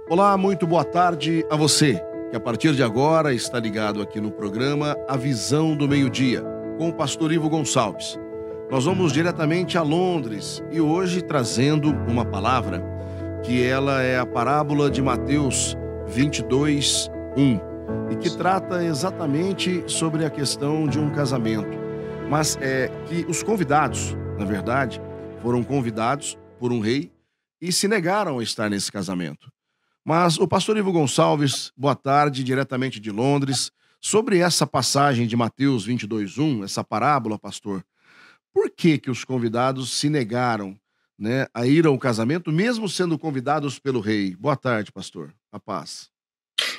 Olá, muito boa tarde a você, que a partir de agora está ligado aqui no programa A Visão do Meio-Dia, com o pastor Ivo Gonçalves. Nós vamos diretamente a Londres e hoje trazendo uma palavra que ela é a parábola de Mateus 22:1 e que trata exatamente sobre a questão de um casamento, mas é que os convidados, na verdade, foram convidados por um rei e se negaram a estar nesse casamento. Mas o pastor Ivo Gonçalves, boa tarde, diretamente de Londres, sobre essa passagem de Mateus 22:1, essa parábola, pastor, por que os convidados se negaram, né, a ir ao casamento, mesmo sendo convidados pelo rei? Boa tarde, pastor. A paz.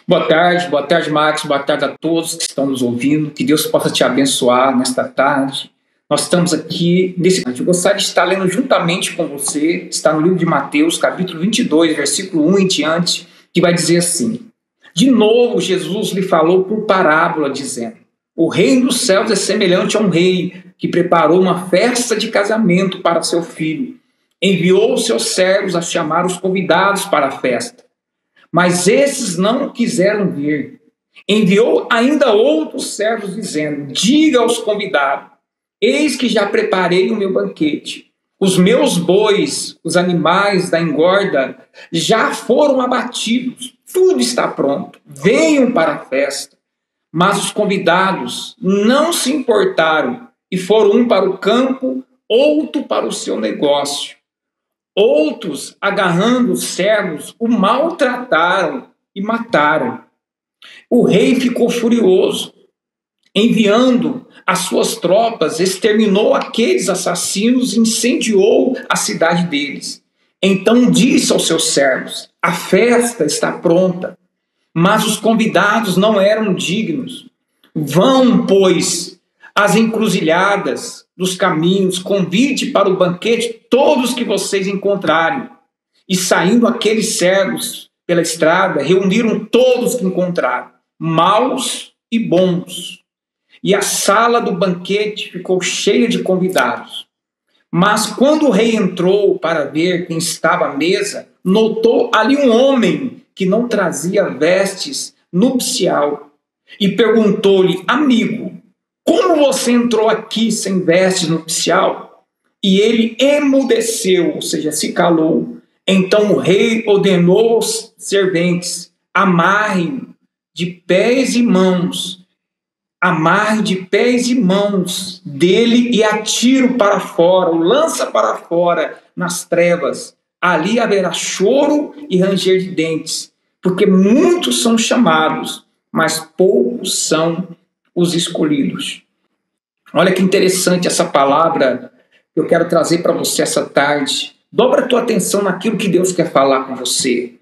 Boa tarde, Marcos, boa tarde a todos que estão nos ouvindo, que Deus possa te abençoar nesta tarde. Nós estamos aqui nesse... Eu gostaria de estar lendo juntamente com você, está no livro de Mateus, capítulo 22, versículo 1 em diante, que vai dizer assim: de novo, Jesus lhe falou por parábola, dizendo: o reino dos céus é semelhante a um rei que preparou uma festa de casamento para seu filho. Enviou seus servos a chamar os convidados para a festa, mas esses não quiseram vir. Enviou ainda outros servos, dizendo: diga aos convidados: eis que já preparei o meu banquete. Os meus bois, os animais da engorda, já foram abatidos. Tudo está pronto. Venham para a festa. Mas os convidados não se importaram e foram um para o campo, outro para o seu negócio. Outros, agarrando os servos, o maltrataram e mataram. O rei ficou furioso. Enviando as suas tropas, exterminou aqueles assassinos e incendiou a cidade deles. Então disse aos seus servos: a festa está pronta, mas os convidados não eram dignos. Vão, pois, às encruzilhadas dos caminhos, convide para o banquete todos que vocês encontrarem. E saindo aqueles servos pela estrada, reuniram todos que encontraram, maus e bons. E a sala do banquete ficou cheia de convidados. Mas quando o rei entrou para ver quem estava à mesa, notou ali um homem que não trazia vestes nupcial. E perguntou-lhe: amigo, como você entrou aqui sem vestes nupcial? E ele emudeceu, ou seja, se calou. Então o rei ordenou aos serventes: amarrem de pés e mãos dele e atiro para fora, o lança para fora nas trevas. Ali haverá choro e ranger de dentes, porque muitos são chamados, mas poucos são os escolhidos. Olha que interessante essa palavra que eu quero trazer para você essa tarde. Dobra a tua atenção naquilo que Deus quer falar com você.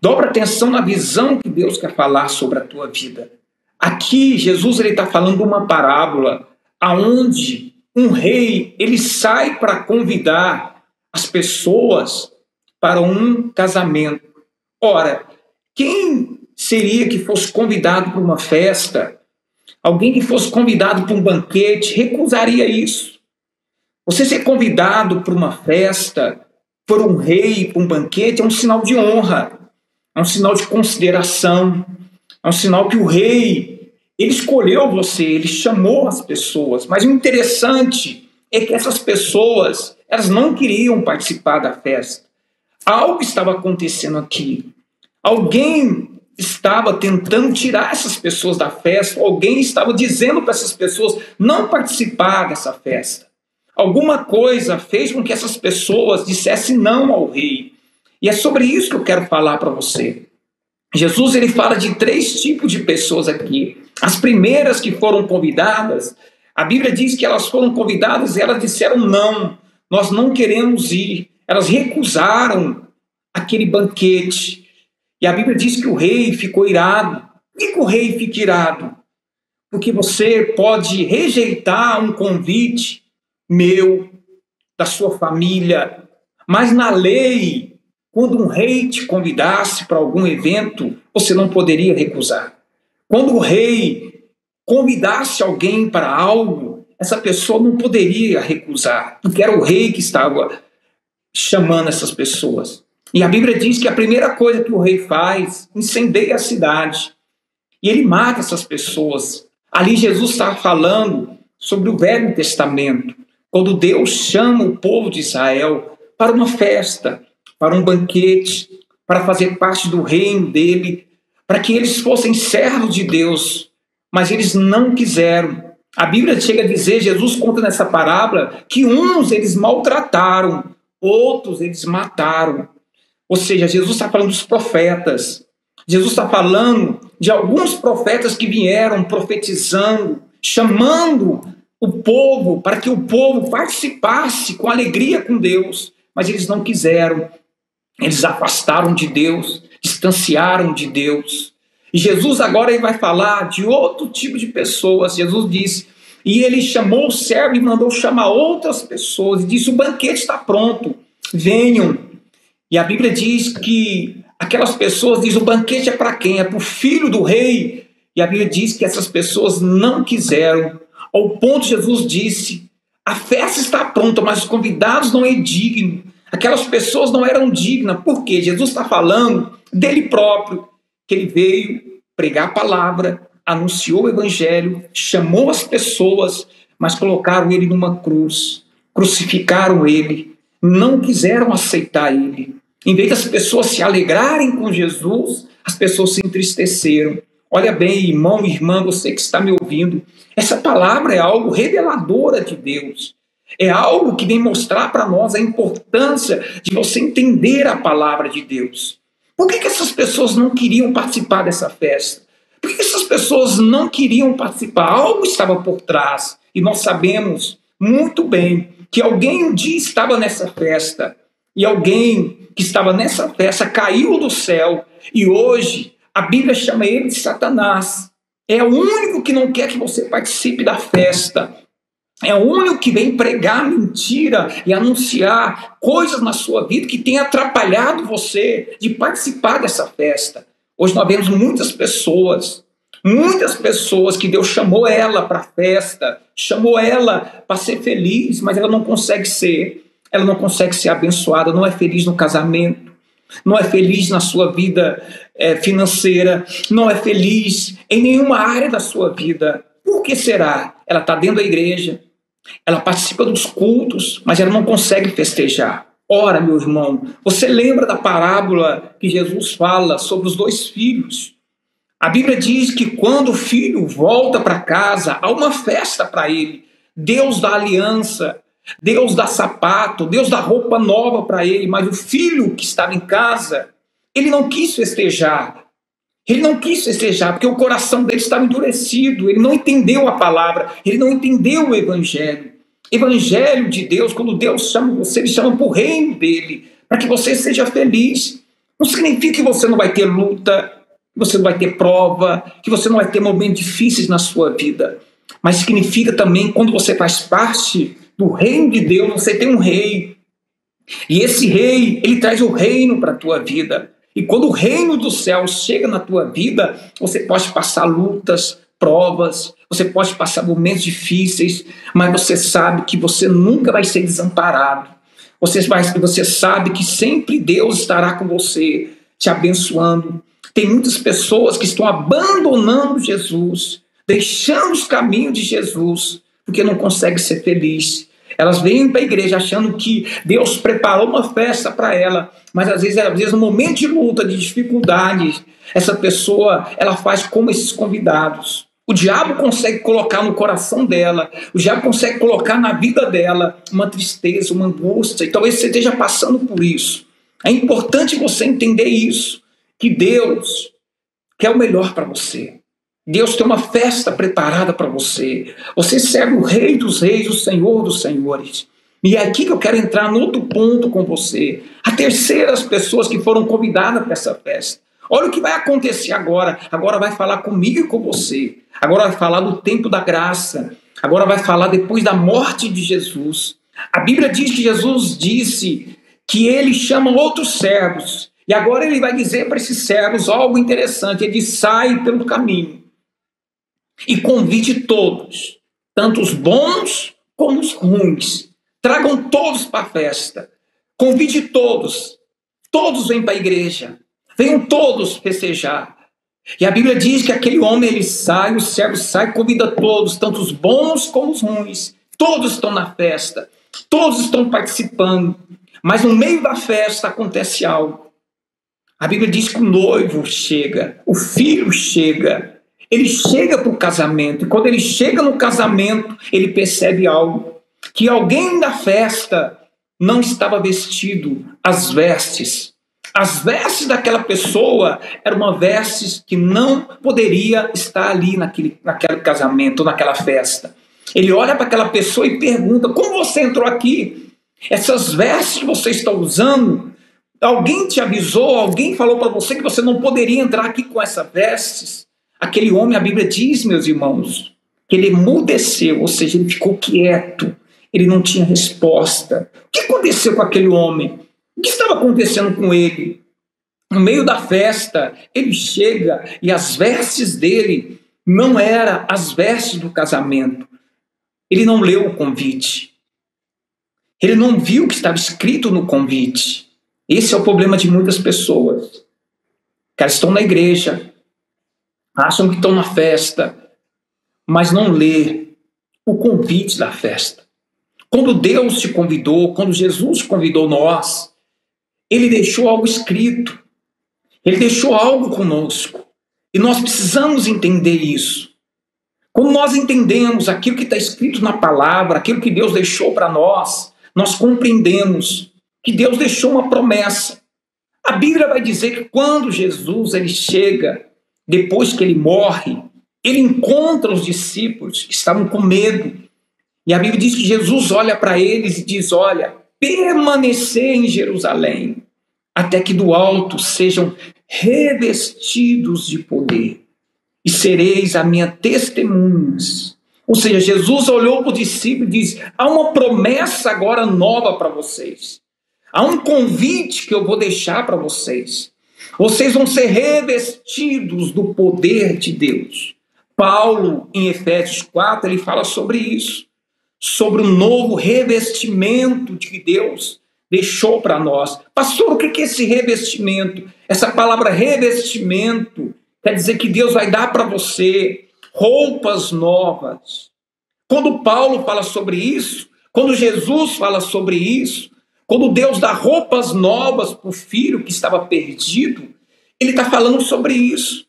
Dobra a atenção na visão que Deus quer falar sobre a tua vida. Aqui, Jesus está falando uma parábola onde um rei ele sai para convidar as pessoas para um casamento. Ora, quem seria que fosse convidado para uma festa, alguém que fosse convidado para um banquete, recusaria isso? Você ser convidado para uma festa, por um rei, para um banquete, é um sinal de honra, é um sinal de consideração, é um sinal que o rei, ele escolheu você, ele chamou as pessoas. Mas o interessante é que essas pessoas, elas não queriam participar da festa. Algo estava acontecendo aqui. Alguém estava tentando tirar essas pessoas da festa. Alguém estava dizendo para essas pessoas não participar dessa festa. Alguma coisa fez com que essas pessoas dissessem não ao rei. E é sobre isso que eu quero falar para você. Jesus ele fala de 3 tipos de pessoas aqui. As primeiras que foram convidadas, a Bíblia diz que elas foram convidadas e elas disseram não, nós não queremos ir. Elas recusaram aquele banquete. E a Bíblia diz que o rei ficou irado. Por que o rei fica irado? Porque você pode rejeitar um convite meu, da sua família, mas na lei, quando um rei te convidasse para algum evento, você não poderia recusar. Quando o rei convidasse alguém para algo, essa pessoa não poderia recusar, porque era o rei que estava chamando essas pessoas. E a Bíblia diz que a primeira coisa que o rei faz, incendeia a cidade. E ele mata essas pessoas. Ali Jesus está falando sobre o Velho Testamento, quando Deus chama o povo de Israel para uma festa, para um banquete, para fazer parte do reino dele, para que eles fossem servos de Deus, mas eles não quiseram. A Bíblia chega a dizer, Jesus conta nessa parábola, que uns eles maltrataram, outros eles mataram. Ou seja, Jesus está falando dos profetas. Jesus está falando de alguns profetas que vieram profetizando, chamando o povo para que o povo participasse com alegria com Deus, mas eles não quiseram. Eles afastaram de Deus, distanciaram de Deus. E Jesus agora ele vai falar de outro tipo de pessoas. Jesus disse, e ele chamou o servo e mandou chamar outras pessoas e disse, o banquete está pronto, venham. E a Bíblia diz que aquelas pessoas dizem, o banquete é para quem? É para o filho do rei. E a Bíblia diz que essas pessoas não quiseram. Ao ponto Jesus disse, a festa está pronta, mas os convidados não é digno. Aquelas pessoas não eram dignas. Por quê? Jesus está falando dele próprio, que ele veio pregar a palavra, anunciou o evangelho, chamou as pessoas, mas colocaram ele numa cruz, crucificaram ele, não quiseram aceitar ele. Em vez das pessoas se alegrarem com Jesus, as pessoas se entristeceram. Olha bem, irmão e irmã, você que está me ouvindo, essa palavra é algo reveladora de Deus. É algo que vem mostrar para nós a importância de você entender a palavra de Deus. Por que essas pessoas não queriam participar dessa festa? Por que essas pessoas não queriam participar? Algo estava por trás. E nós sabemos muito bem que alguém um dia estava nessa festa. E alguém que estava nessa festa caiu do céu. E hoje a Bíblia chama ele de Satanás. É o único que não quer que você participe da festa. É o único que vem pregar mentira e anunciar coisas na sua vida que tem atrapalhado você de participar dessa festa. Hoje nós vemos muitas pessoas que Deus chamou ela para a festa, chamou ela para ser feliz, mas ela não consegue ser. Ela não consegue ser abençoada, não é feliz no casamento, não é feliz na sua vida financeira, não é feliz em nenhuma área da sua vida. Por que será? Ela está dentro da igreja, ela participa dos cultos, mas ela não consegue festejar. Ora, meu irmão, você lembra da parábola que Jesus fala sobre os 2 filhos? A Bíblia diz que quando o filho volta para casa, há uma festa para ele. Deus dá aliança, Deus dá sapato, Deus dá roupa nova para ele, mas o filho que estava em casa, ele não quis festejar. Ele não quis festejar, porque o coração dele estava endurecido, ele não entendeu a palavra, ele não entendeu o evangelho. Evangelho de Deus, quando Deus chama você, ele chama para o reino dele, para que você seja feliz. Não significa que você não vai ter luta, que você não vai ter prova, que você não vai ter momentos difíceis na sua vida. Mas significa também, quando você faz parte do reino de Deus, você tem um rei. E esse rei, ele traz o reino para a tua vida. E quando o reino dos céus chega na tua vida, você pode passar lutas, provas, você pode passar momentos difíceis, mas você sabe que você nunca vai ser desamparado. Você sabe que sempre Deus estará com você, te abençoando. Tem muitas pessoas que estão abandonando Jesus, deixando os caminhos de Jesus, porque não conseguem ser felizes. Elas vêm para a igreja achando que Deus preparou uma festa para ela, mas às vezes no momento de luta, de dificuldade, essa pessoa ela faz como esses convidados. O diabo consegue colocar no coração dela, o diabo consegue colocar na vida dela uma tristeza, uma angústia, e talvez você esteja passando por isso. É importante você entender isso, que Deus quer o melhor para você. Deus tem uma festa preparada para você. Você serve o Rei dos Reis, o Senhor dos Senhores. E é aqui que eu quero entrar no outro ponto com você. A terceira das pessoas que foram convidadas para essa festa. Olha o que vai acontecer agora. Agora vai falar comigo e com você. Agora vai falar do tempo da graça. Agora vai falar depois da morte de Jesus. A Bíblia diz que Jesus disse que ele chama outros servos. E agora ele vai dizer para esses servos algo interessante. Ele diz, sai pelo caminho e convide todos, tanto os bons como os ruins. Tragam todos para a festa. Convide todos. todos vêm para a igreja, venham todos festejar. E a Bíblia diz que aquele homem, ele sai, o servo sai, convida todos, tanto os bons como os ruins. Todos estão na festa, todos estão participando. Mas no meio da festa acontece algo. A Bíblia diz que o noivo chega, o filho chega. Ele chega para o casamento. E quando ele chega no casamento, ele percebe algo. Que alguém da festa não estava vestido as vestes. As vestes daquela pessoa eram uma vestes que não poderia estar ali naquele casamento, naquela festa. Ele olha para aquela pessoa e pergunta: como você entrou aqui? Essas vestes que você está usando, alguém te avisou, alguém falou para você que você não poderia entrar aqui com essas vestes? Aquele homem, a Bíblia diz, meus irmãos, que ele emudeceu, ou seja, ele ficou quieto, ele não tinha resposta. O que aconteceu com aquele homem? O que estava acontecendo com ele? No meio da festa, ele chega e as vestes dele não eram as vestes do casamento. Ele não leu o convite. Ele não viu o que estava escrito no convite. Esse é o problema de muitas pessoas. Elas estão na igreja, acham que estão na festa, mas não lê o convite da festa. Quando Deus te convidou, quando Jesus convidou nós, Ele deixou algo escrito. Ele deixou algo conosco. E nós precisamos entender isso. Quando nós entendemos aquilo que está escrito na palavra, aquilo que Deus deixou para nós, nós compreendemos que Deus deixou uma promessa. A Bíblia vai dizer que quando Jesus ele chega, depois que ele morre, ele encontra os discípulos que estavam com medo. E a Bíblia diz que Jesus olha para eles e diz: olha, permanecer em Jerusalém, até que do alto sejam revestidos de poder, e sereis a minha testemunhas. Ou seja, Jesus olhou para o discípulo e disse: há uma promessa agora nova para vocês. Há um convite que eu vou deixar para vocês. Vocês vão ser revestidos do poder de Deus. Paulo, em Efésios 4, ele fala sobre isso. Sobre o novo revestimento que Deus deixou para nós. Pastor, o que é esse revestimento? Essa palavra revestimento quer dizer que Deus vai dar para você roupas novas. Quando Paulo fala sobre isso, quando Jesus fala sobre isso, quando Deus dá roupas novas para o filho que estava perdido, ele está falando sobre isso.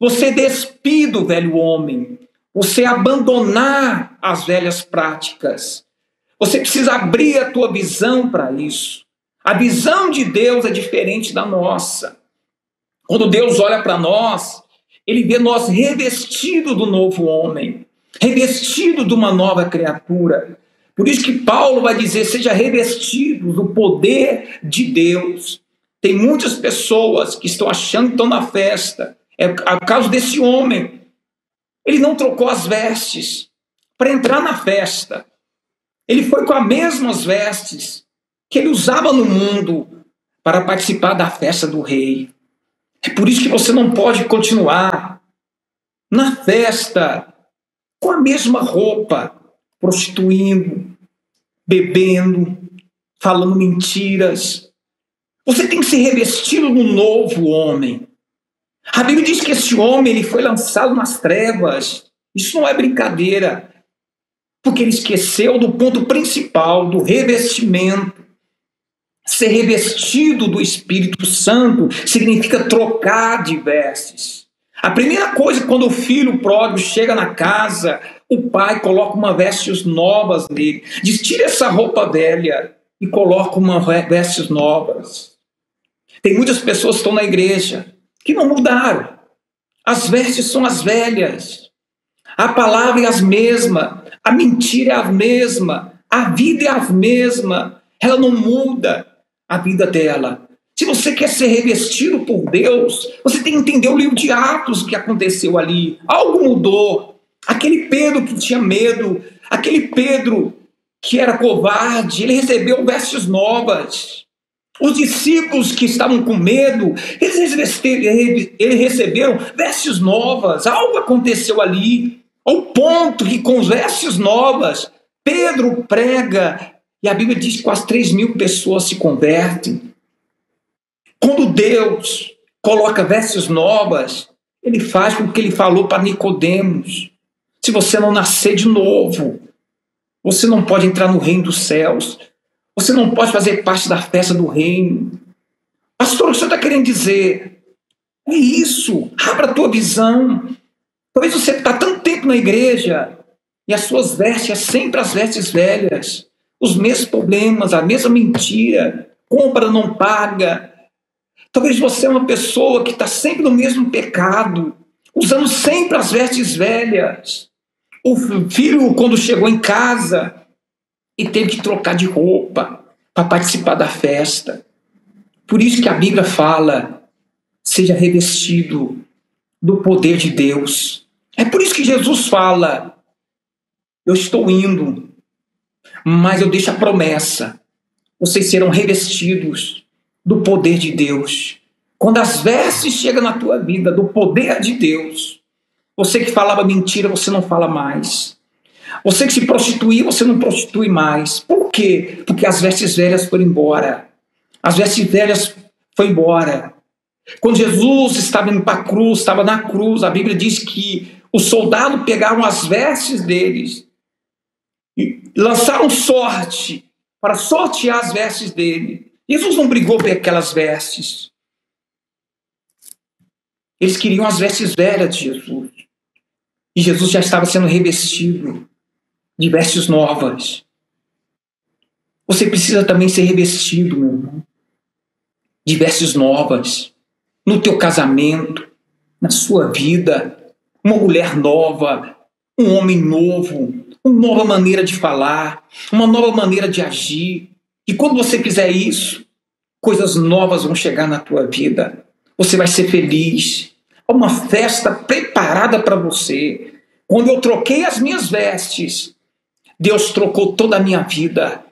Você despir do velho homem, você abandonar as velhas práticas. Você precisa abrir a tua visão para isso. A visão de Deus é diferente da nossa. Quando Deus olha para nós, Ele vê nós revestidos do novo homem, revestido de uma nova criatura. Por isso que Paulo vai dizer: seja revestido do poder de Deus. Tem muitas pessoas que estão achando que estão na festa. É o caso desse homem. Ele não trocou as vestes para entrar na festa. Ele foi com as mesmas vestes que ele usava no mundo para participar da festa do rei. É por isso que você não pode continuar na festa com a mesma roupa, prostituindo, bebendo, falando mentiras. Você tem que ser revestido no novo homem. A Bíblia diz que esse homem ele foi lançado nas trevas. Isso não é brincadeira, porque ele esqueceu do ponto principal, do revestimento. Ser revestido do Espírito Santo significa trocar de vestes. A primeira coisa, quando o filho pródigo chega na casa, o pai coloca uma vestes novas nele. Diz: tira essa roupa velha e coloca uma vestes novas. Tem muitas pessoas que estão na igreja que não mudaram. As vestes são as velhas. A palavra é a mesma. A mentira é a mesma. A vida é a mesma. Ela não muda a vida dela. Se você quer ser revestido por Deus, você tem que entender o livro de Atos que aconteceu ali. Algo mudou. Aquele Pedro que tinha medo, aquele Pedro que era covarde, ele recebeu vestes novas. Os discípulos que estavam com medo, eles receberam vestes novas. Algo aconteceu ali, ao ponto que com vestes novas, Pedro prega, e a Bíblia diz que quase 3.000 pessoas se convertem. Quando Deus coloca vestes novas, ele faz com que ele falou para Nicodemos: se você não nascer de novo, você não pode entrar no reino dos céus, você não pode fazer parte da festa do reino. Pastor, o que você está querendo dizer? É isso, abra a tua visão. Talvez você está tanto tempo na igreja e as suas vestes é sempre as vestes velhas, os mesmos problemas, a mesma mentira, compra, não paga. Talvez você é uma pessoa que está sempre no mesmo pecado, usando sempre as vestes velhas. O filho, quando chegou em casa, e teve que trocar de roupa para participar da festa. Por isso que a Bíblia fala: seja revestido do poder de Deus. É por isso que Jesus fala: eu estou indo, mas eu deixo a promessa: vocês serão revestidos do poder de Deus. Quando as vestes chegam na tua vida do poder de Deus, você que falava mentira, você não fala mais. Você que se prostituía, você não prostitui mais. Por quê? Porque as vestes velhas foram embora. As vestes velhas foram embora. Quando Jesus estava indo para a cruz, estava na cruz, a Bíblia diz que os soldados pegaram as vestes deles e lançaram sorte para sortear as vestes dele. Jesus não brigou por aquelas vestes. Eles queriam as vestes velhas de Jesus. E Jesus já estava sendo revestido de vestes novas. Você precisa também ser revestido, meu irmão, de vestes novas. No teu casamento, na sua vida. Uma mulher nova, um homem novo, uma nova maneira de falar, uma nova maneira de agir. E quando você fizer isso, coisas novas vão chegar na tua vida. Você vai ser feliz. Há uma festa preparada para você. Quando eu troquei as minhas vestes, Deus trocou toda a minha vida.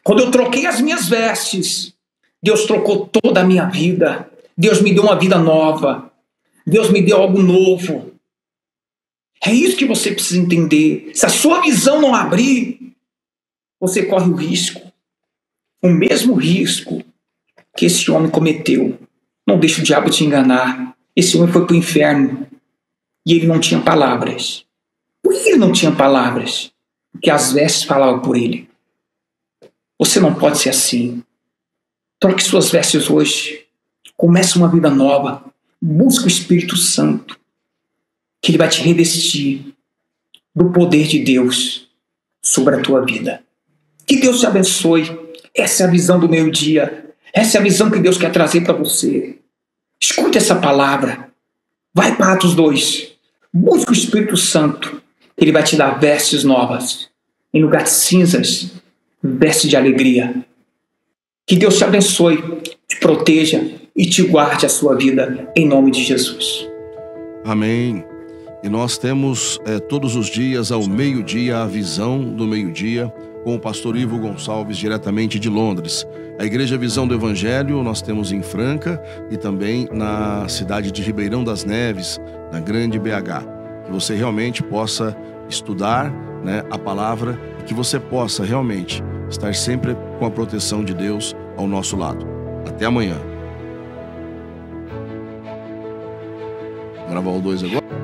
Quando eu troquei as minhas vestes, Deus trocou toda a minha vida. Deus me deu uma vida nova. Deus me deu algo novo. É isso que você precisa entender. Se a sua visão não abrir, você corre o risco. O mesmo risco que esse homem cometeu. Não deixe o diabo te enganar. Esse homem foi para o inferno e ele não tinha palavras. Por que ele não tinha palavras? Porque as vestes falavam por ele. Você não pode ser assim. Troque suas vestes hoje. Comece uma vida nova. Busque o Espírito Santo, que ele vai te revestir do poder de Deus sobre a tua vida. Que Deus te abençoe. Essa é a visão do meio-dia. Essa é a visão que Deus quer trazer para você. Escute essa palavra. Vai para Atos 2. Busque o Espírito Santo. Ele vai te dar vestes novas. Em lugar de cinzas, vestes de alegria. Que Deus te abençoe, te proteja e te guarde a sua vida, em nome de Jesus. Amém. E nós temos todos os dias, ao meio-dia, a visão do meio-dia, com o pastor Ivo Gonçalves, diretamente de Londres. A Igreja Visão do Evangelho nós temos em Franca e também na cidade de Ribeirão das Neves, na grande BH. Que você realmente possa estudar, a palavra e que você possa realmente estar sempre com a proteção de Deus ao nosso lado. Até amanhã. Gravar o 2 agora.